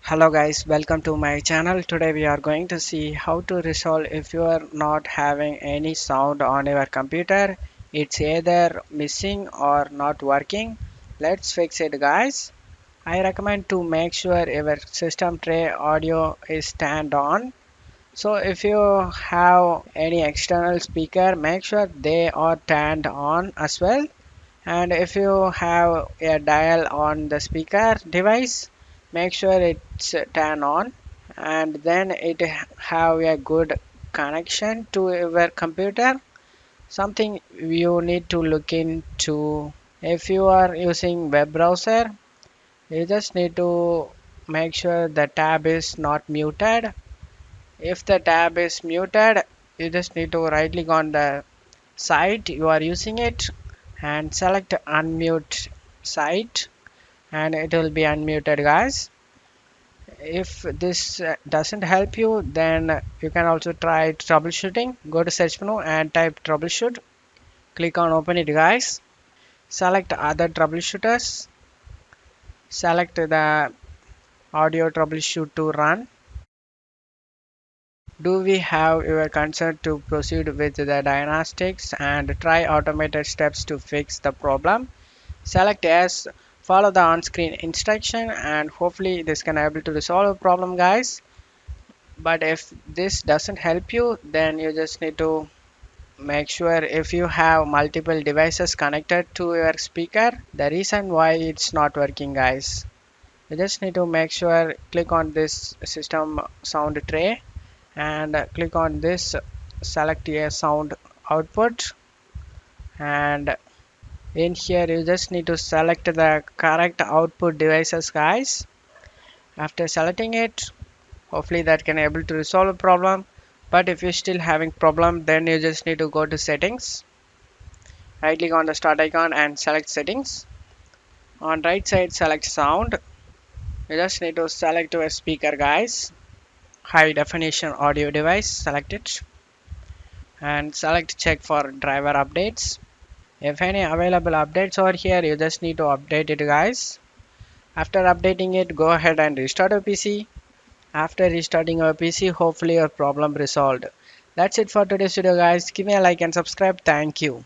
Hello guys, welcome to my channel. Today we are going to see how to resolve if you are not having any sound on your computer. It's either missing or not working. Let's fix it guys. I recommend to make sure your system tray audio is turned on. So if you have any external speaker, make sure they are turned on as well. And if you have a dial on the speaker device, make sure it's turned on, and then it have a good connection to your computer. Something you need to look into: if you are using web browser, you just need to make sure the tab is not muted. If the tab is muted, you just need to right click on the site you are using it and select unmute site, and it will be unmuted guys. If this doesn't help you, then you can also try troubleshooting. Go to search menu and type troubleshoot, click on open it guys, select other troubleshooters, select the audio troubleshoot to run. Do we have your consent to proceed with the diagnostics and try automated steps to fix the problem? Select yes, follow the on-screen instruction, and hopefully this can able to resolve a problem guys. But if this doesn't help you, then you just need to make sure if you have multiple devices connected to your speaker, the reason why it's not working guys. You just need to make sure click on this system sound tray and click on this select a sound output, and in here you just need to select the correct output devices guys. After selecting it, hopefully that can able to resolve a problem. But if you're still having problem, then you just need to go to settings, right click on the start icon and select settings. On right side select sound. You just need to select your speaker guys, high definition audio device, select it and select check for driver updates. If any available updates are here, you just need to update it guys. After updating it, go ahead and restart your PC. After restarting your PC, hopefully your problem resolved. That's it for today's video guys. Give me a like and subscribe. Thank you.